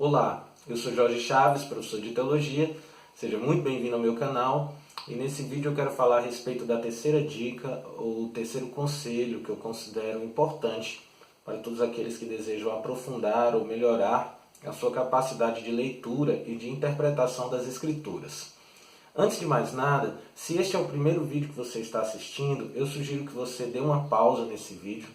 Olá, eu sou Jorge Chaves, professor de Teologia. Seja muito bem-vindo ao meu canal. E nesse vídeo eu quero falar a respeito da terceira dica, ou terceiro conselho que eu considero importante para todos aqueles que desejam aprofundar ou melhorar a sua capacidade de leitura e de interpretação das Escrituras. Antes de mais nada, se este é o primeiro vídeo que você está assistindo, eu sugiro que você dê uma pausa nesse vídeo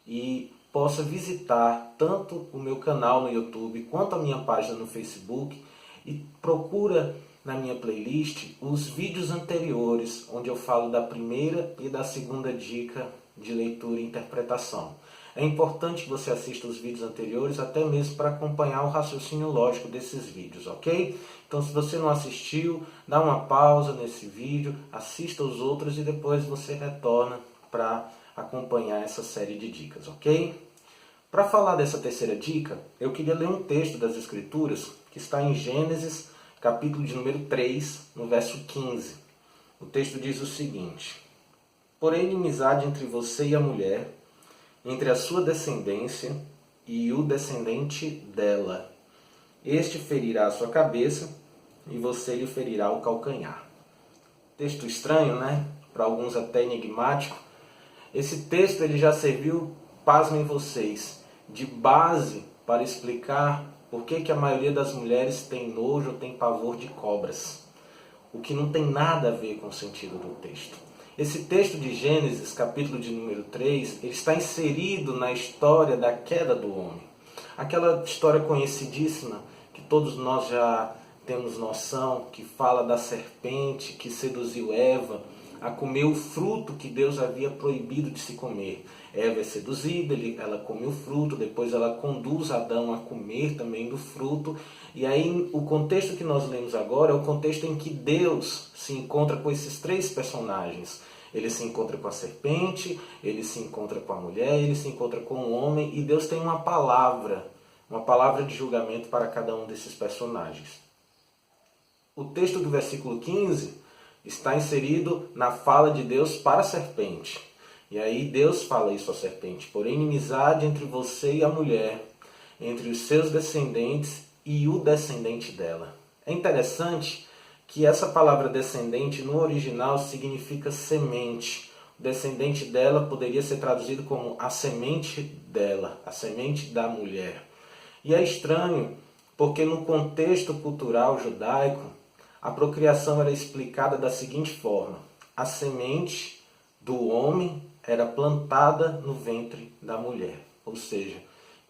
e possa visitar tanto o meu canal no YouTube quanto a minha página no Facebook e procura na minha playlist os vídeos anteriores, onde eu falo da primeira e da segunda dica de leitura e interpretação. É importante que você assista os vídeos anteriores, até mesmo para acompanhar o raciocínio lógico desses vídeos, ok? Então, se você não assistiu, dá uma pausa nesse vídeo, assista os outros e depois você retorna para acompanhar essa série de dicas, ok? Para falar dessa terceira dica, eu queria ler um texto das Escrituras que está em Gênesis, capítulo de número 3, no verso 15. O texto diz o seguinte: Porém, inimizade entre você e a mulher, entre a sua descendência e o descendente dela. Este ferirá a sua cabeça e você lhe ferirá o calcanhar. Texto estranho, né? Para alguns até enigmático. Esse texto ele já serviu, pasmem vocês, de base para explicar por que a maioria das mulheres tem nojo ou tem pavor de cobras. O que não tem nada a ver com o sentido do texto. Esse texto de Gênesis, capítulo de número 3, ele está inserido na história da queda do homem. Aquela história conhecidíssima que todos nós já temos noção, que fala da serpente que seduziu Eva a comer o fruto que Deus havia proibido de se comer. Eva é seduzida, ela come o fruto, depois ela conduz Adão a comer também do fruto. E aí o contexto que nós lemos agora é o contexto em que Deus se encontra com esses três personagens. Ele se encontra com a serpente, ele se encontra com a mulher, ele se encontra com o homem, e Deus tem uma palavra de julgamento para cada um desses personagens. O texto do versículo 15 está inserido na fala de Deus para a serpente. E aí Deus fala isso à serpente: porém, inimizade entre você e a mulher, entre os seus descendentes e o descendente dela. É interessante que essa palavra descendente no original significa semente. O descendente dela poderia ser traduzido como a semente dela, a semente da mulher. E é estranho porque no contexto cultural judaico, a procriação era explicada da seguinte forma: a semente do homem era plantada no ventre da mulher. Ou seja,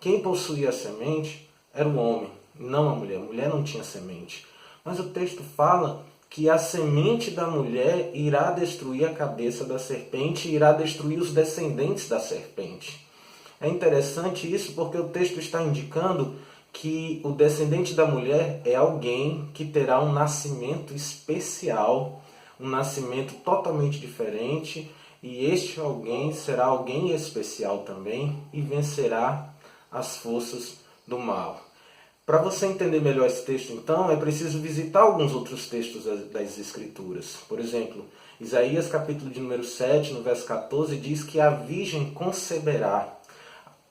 quem possuía a semente era o homem, não a mulher. A mulher não tinha semente. Mas o texto fala que a semente da mulher irá destruir a cabeça da serpente e irá destruir os descendentes da serpente. É interessante isso porque o texto está indicando que o descendente da mulher é alguém que terá um nascimento especial, um nascimento totalmente diferente, e este alguém será alguém especial também e vencerá as forças do mal. Para você entender melhor esse texto, então, é preciso visitar alguns outros textos das Escrituras. Por exemplo, Isaías capítulo de número 7, no verso 14, diz que a virgem conceberá.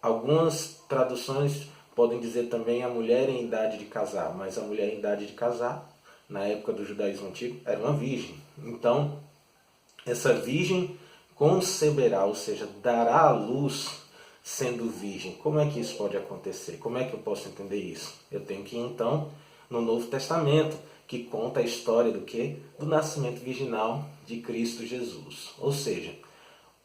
Algumas traduções podem dizer também a mulher em idade de casar, mas a mulher em idade de casar, na época do judaísmo antigo, era uma virgem. Então, essa virgem conceberá, ou seja, dará à luz sendo virgem. Como é que isso pode acontecer? Como é que eu posso entender isso? Eu tenho que ir, então, no Novo Testamento, que conta a história do quê? Do nascimento virginal de Cristo Jesus. Ou seja,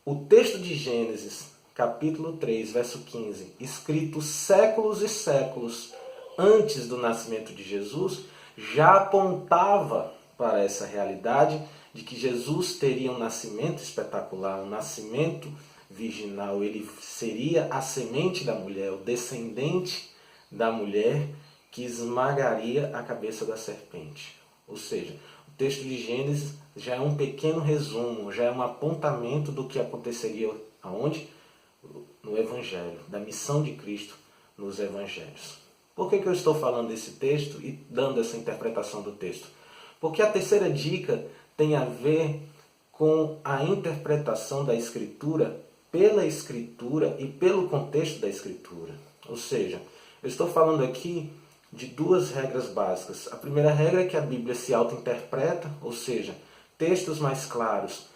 o texto de Gênesis, capítulo 3, verso 15, escrito séculos e séculos antes do nascimento de Jesus, já apontava para essa realidade de que Jesus teria um nascimento espetacular, um nascimento virginal. Ele seria a semente da mulher, o descendente da mulher que esmagaria a cabeça da serpente. Ou seja, o texto de Gênesis já é um pequeno resumo, já é um apontamento do que aconteceria aonde? No Evangelho, da missão de Cristo nos Evangelhos. Por que eu estou falando desse texto e dando essa interpretação do texto? Porque a terceira dica tem a ver com a interpretação da Escritura pela Escritura e pelo contexto da Escritura. Ou seja, eu estou falando aqui de duas regras básicas. A primeira regra é que a Bíblia se auto-interpreta, ou seja, textos mais claros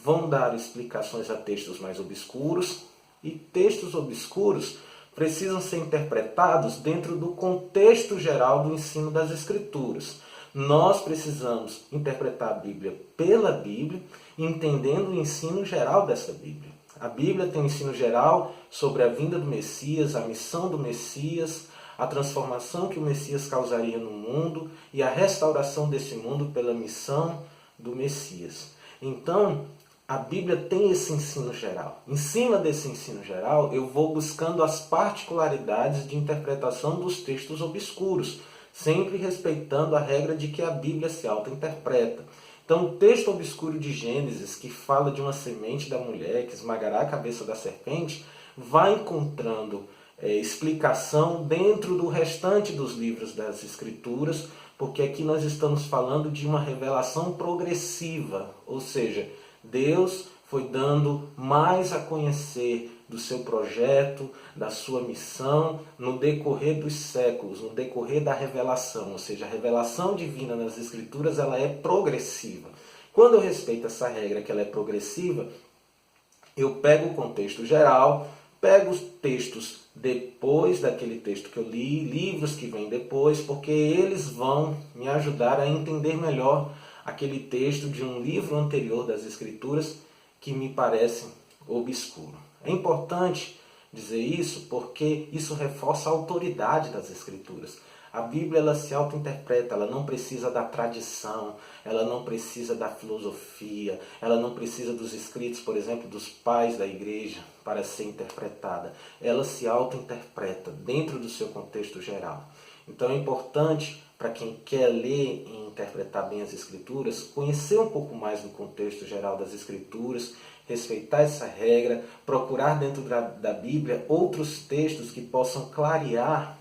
vão dar explicações a textos mais obscuros, e textos obscuros precisam ser interpretados dentro do contexto geral do ensino das Escrituras. Nós precisamos interpretar a Bíblia pela Bíblia, entendendo o ensino geral dessa Bíblia. A Bíblia tem um ensino geral sobre a vinda do Messias, a missão do Messias, a transformação que o Messias causaria no mundo e a restauração desse mundo pela missão do Messias. Então, a Bíblia tem esse ensino geral. Em cima desse ensino geral, eu vou buscando as particularidades de interpretação dos textos obscuros, sempre respeitando a regra de que a Bíblia se auto-interpreta. Então, o texto obscuro de Gênesis, que fala de uma semente da mulher que esmagará a cabeça da serpente, vai encontrando explicação dentro do restante dos livros das Escrituras, porque aqui nós estamos falando de uma revelação progressiva, ou seja, Deus foi dando mais a conhecer do seu projeto, da sua missão, no decorrer dos séculos, no decorrer da revelação. Ou seja, a revelação divina nas Escrituras ela é progressiva. Quando eu respeito essa regra que ela é progressiva, eu pego o contexto geral, pego os textos depois daquele texto que eu li, livros que vêm depois, porque eles vão me ajudar a entender melhor aquele texto de um livro anterior das Escrituras que me parece obscuro. É importante dizer isso porque isso reforça a autoridade das Escrituras. A Bíblia ela se auto-interpreta, ela não precisa da tradição, ela não precisa da filosofia, ela não precisa dos escritos, por exemplo, dos pais da igreja para ser interpretada. Ela se auto-interpreta dentro do seu contexto geral. Então é importante para quem quer ler e interpretar bem as Escrituras, conhecer um pouco mais do contexto geral das Escrituras, respeitar essa regra, procurar dentro da Bíblia outros textos que possam clarear,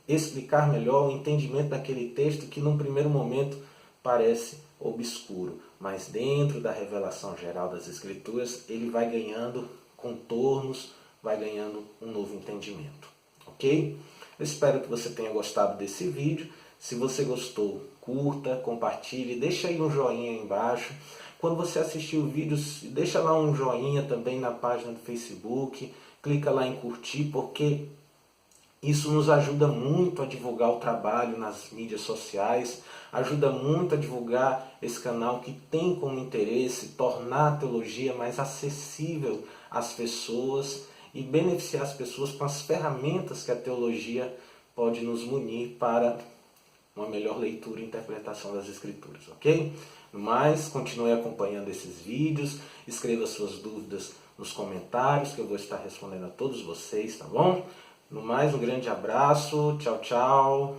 explicar melhor o entendimento daquele texto que num primeiro momento parece obscuro, mas dentro da revelação geral das Escrituras ele vai ganhando contornos, vai ganhando um novo entendimento, ok? Eu espero que você tenha gostado desse vídeo. Se você gostou, curta, compartilhe, deixa aí um joinha aí embaixo. Quando você assistir o vídeo, deixa lá um joinha também na página do Facebook, clica lá em curtir, porque isso nos ajuda muito a divulgar o trabalho nas mídias sociais, ajuda muito a divulgar esse canal que tem como interesse tornar a teologia mais acessível às pessoas e beneficiar as pessoas com as ferramentas que a teologia pode nos munir para uma melhor leitura e interpretação das Escrituras, ok? No mais, continue acompanhando esses vídeos, escreva suas dúvidas nos comentários, que eu vou estar respondendo a todos vocês, tá bom? No mais, um grande abraço, tchau, tchau!